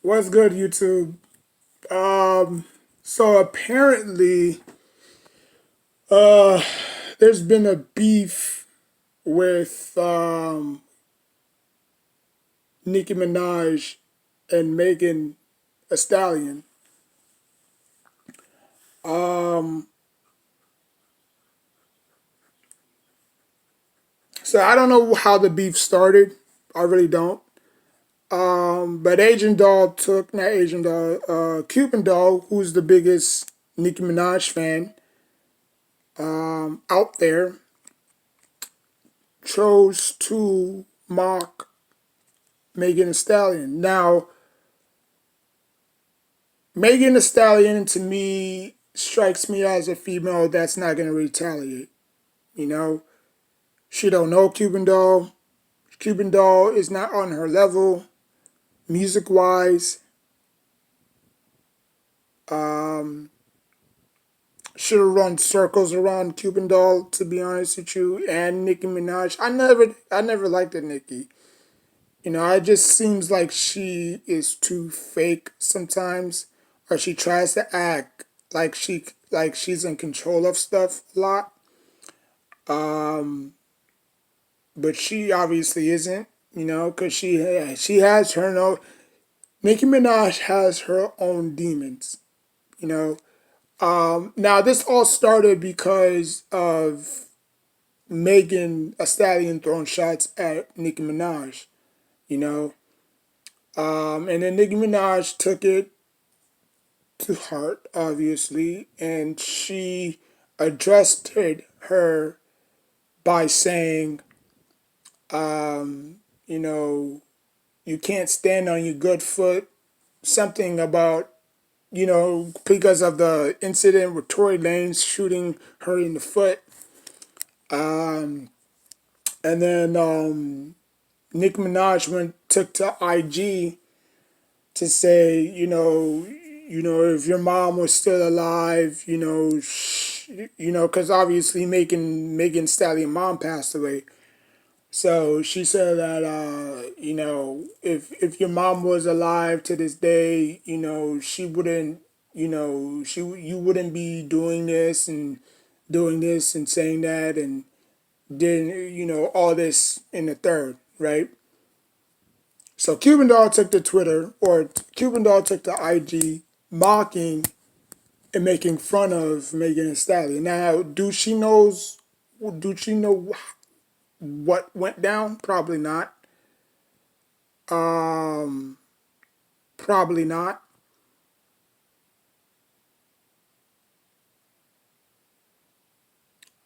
What's good, YouTube? So apparently, uh, there's been a beef with Nicki Minaj and Megan Thee Stallion. Um, so I don't know how the beef started. I really don't. But Asian Doll took not Asian Doll, Cuban Doll, who's the biggest Nicki Minaj fan out there, chose to mock Megan Thee Stallion. Now, Megan Thee Stallion to me strikes me as a female that's not gonna retaliate. You know, she don't know Cuban Doll. Cuban Doll is not on her level, music wise. Um, should have run circles around Cuban Doll, to be honest with you, and Nicki Minaj. I never liked the Nicki. It just seems like she is too fake sometimes, or she tries to act like she's in control of stuff a lot. Um, but she obviously isn't, because she has her no. Nicki Minaj has her own demons, you know. Now this all started because of Megan Thee Stallion throwing shots at Nicki Minaj, you know. And then Nicki Minaj took it to heart, obviously, and she addressed her by saying, you know, you can't stand on your good foot. Something about, because of the incident with Tory Lanez shooting her in the foot. Um, and then Nicki Minaj took to IG to say, if your mom was still alive, because obviously Megan Stallion mom passed away. So she said that if your mom was alive to this day, she wouldn't, you wouldn't be doing this and saying that and then all this in the third, right? So Cuban Doll took to Twitter, or Cuban Doll took to IG, mocking and making fun of Megan Thee Stallion. Now, do she know what went down? Probably not. Um, Probably not.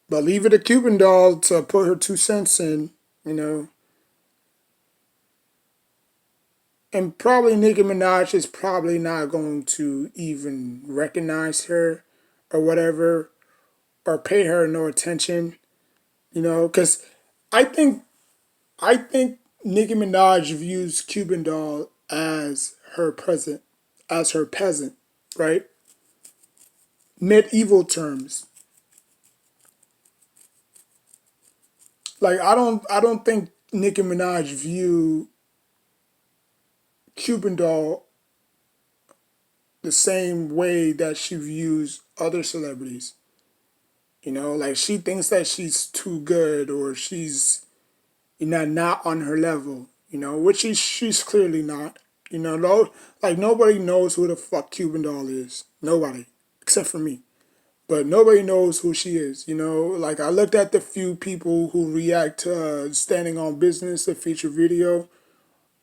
But leave it to Cuban Doll to put her 2 cents in, you know. And probably Nicki Minaj is probably not going to even recognize her or whatever, or pay her no attention, because I think I think Nicki Minaj views Cuban Doll as her peasant, right? Medieval terms. Like I don't think Nicki Minaj view Cuban Doll the same way that she views other celebrities. Like she thinks that she's too good, or she's not on her level. Which she's clearly not. No, like nobody knows who the fuck Cuban Doll is. Nobody, except for me. But nobody knows who she is. Like I looked at the few people who react to Standing on Business, the feature video,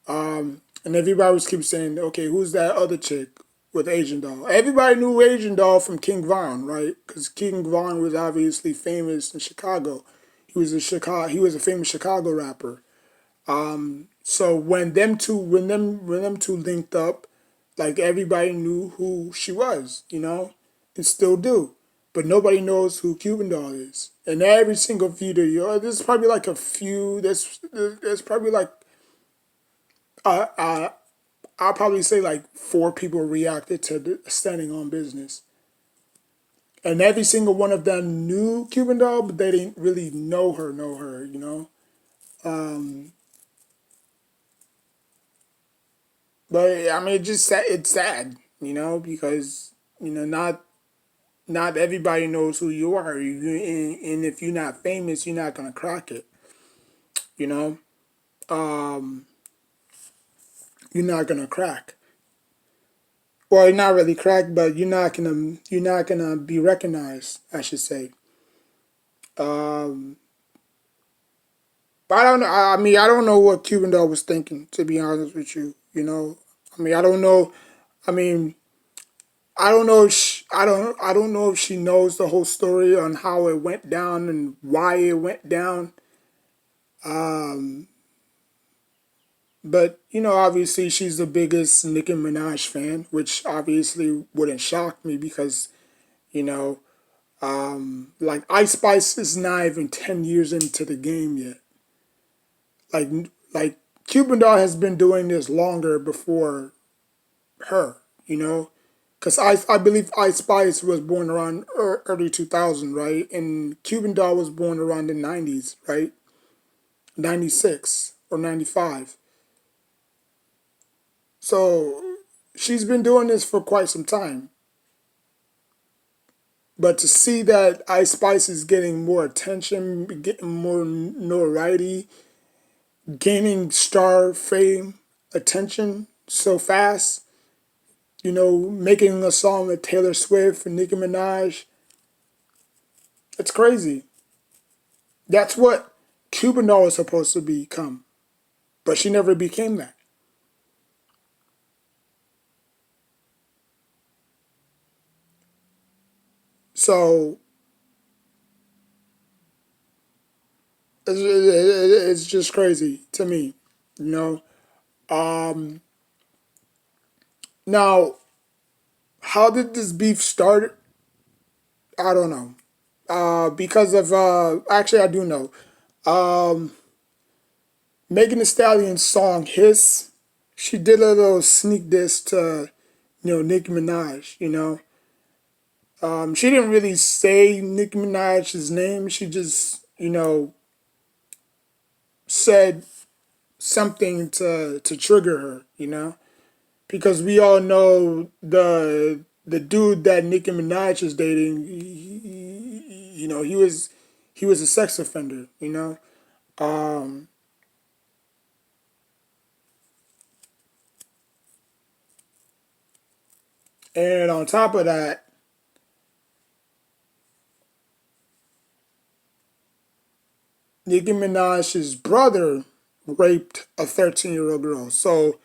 and everybody was keep saying, okay, who's that other chick with Asian Doll? Everybody knew Asian Doll from King Von, right? Because King Von was obviously famous in Chicago. He was a famous Chicago rapper. So when them two linked up, like everybody knew who she was, and still do. But nobody knows who Cuban Doll is. And every single video, there's probably like a few. There's probably like uh, I'll probably say like 4 people reacted to the Standing on Business, and every single one of them knew Cuban Doll, but they didn't really know her. But I mean, it's sad, because not everybody knows who you are. And if you're not famous, you're not gonna crack it. You know, um, you're not gonna crack. Well, you're not really crack, but you're not gonna be recognized, I should say. Um, but I don't know. I mean, I don't know what Cuban Doll was thinking. To be honest with you, I mean, I don't know. I mean, I don't know. If I don't know if she knows the whole story on how it went down and why it went down. Um, but obviously, she's the biggest Nicki Minaj fan, which obviously wouldn't shock me because you know, like Ice Spice is not even 10 years into the game yet. Like like Cuban Doll has been doing this longer before her. Because I believe Ice Spice was born around early 2000, right? And Cuban Doll was born around the 90s, right? 96 or 95. So she's been doing this for quite some time. But to see that Ice Spice is getting more attention, getting more notoriety, gaining star fame, attention so fast, making a song with Taylor Swift and Nicki Minaj, it's crazy. That's what Cuban Doll was supposed to become, but she never became that. So it's just crazy to me, you know. Um, Now, how did this beef start? I don't know. Because of actually, I do know. Um, Megan Thee Stallion's song "Hiss," she did a little sneak diss to Nicki Minaj. She didn't really say Nicki Minaj's name. She just said something to trigger her. Because we all know the dude that Nicki Minaj is dating. He was a sex offender. Um, and on top of that, Nicki Minaj's brother raped a 13-year-old girl. So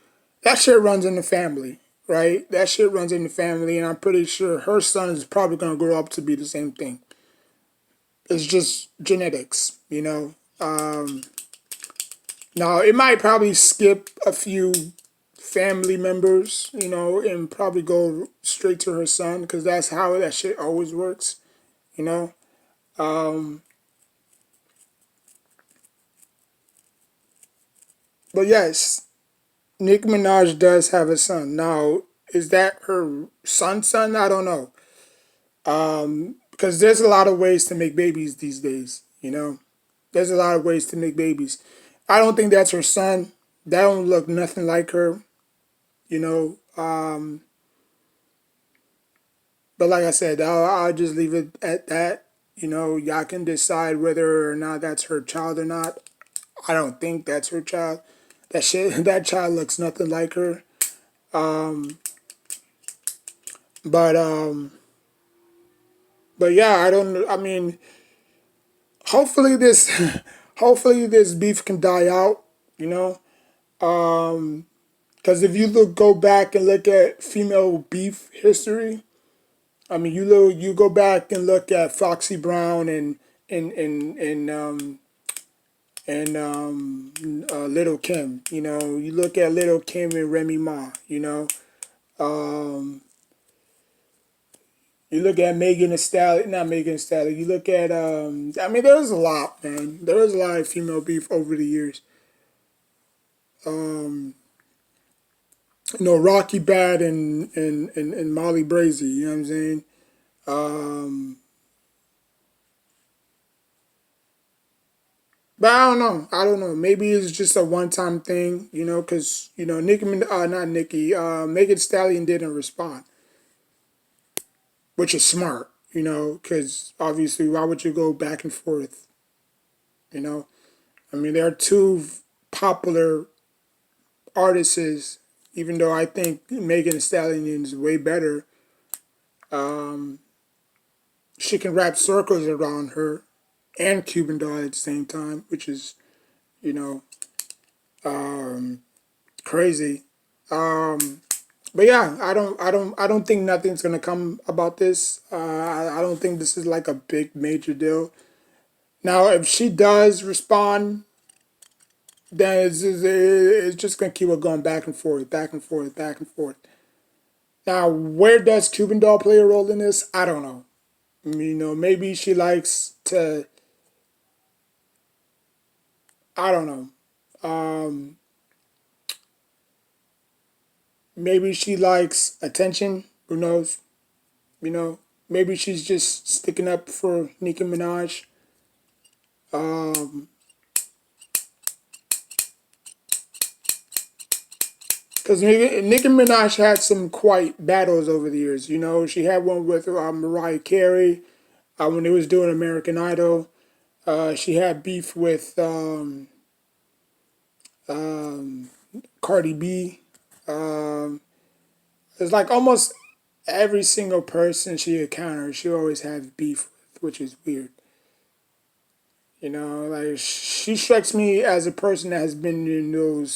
that shit runs in the family, right? That shit runs in the family, and I'm pretty sure her son is probably gonna grow up to be the same thing. It's just genetics. Now it might probably skip a few family members, and probably go straight to her son because that's how that shit always works, you know. Um, but yes, Nicki Minaj does have a son. Now, is that her son's son? I don't know. Because there's a lot of ways to make babies these days. There's a lot of ways to make babies. I don't think that's her son. That don't look nothing like her, you know. But like I said, I'll just leave it at that. Y'all can decide whether or not that's her child or not. I don't think that's her child. That shit, that child looks nothing like her. Um, but but yeah, I don't. I mean, hopefully this, hopefully this beef can die out. You know, because if you go back and look at female beef history, I mean, you go back and look at Foxy Brown and and and um Little Kim. You look at Little Kim and Remy Ma. Um, you look at Megan Thee Stallion, not Megan Thee Stallion. You look at I mean, there's a lot, man. There was a lot of female beef over the years. Um, Rocky Bad and Molly Brazy. You know what I'm saying? Um, But I don't know. I don't know. Maybe it's just a one-time thing, because not Nicki, Megan Thee Stallion didn't respond, which is smart, because obviously, why would you go back and forth, you know? I mean, there are two popular artists, even though I think Megan Thee Stallion is way better. Um, she can wrap circles around her and Cuban Doll at the same time, which is, you know, um, crazy. Um, but yeah, I don't think nothing's gonna come about this. I don't think this is like a big major deal. Now, if she does respond, then it's just gonna keep on going back and forth, back and forth, back and forth. Now, where does Cuban Doll play a role in this? I don't know. Maybe she likes to. I don't know. Um, Maybe she likes attention. Who knows? You know, maybe she's just sticking up for Nicki Minaj. Because Nicki Minaj had some quite battles over the years. She had one with Mariah Carey when they was doing American Idol. She had beef with um, Cardi B. Um, it's like almost every single person she encountered, she always had beef with, which is weird. Like she strikes me as a person that has been in those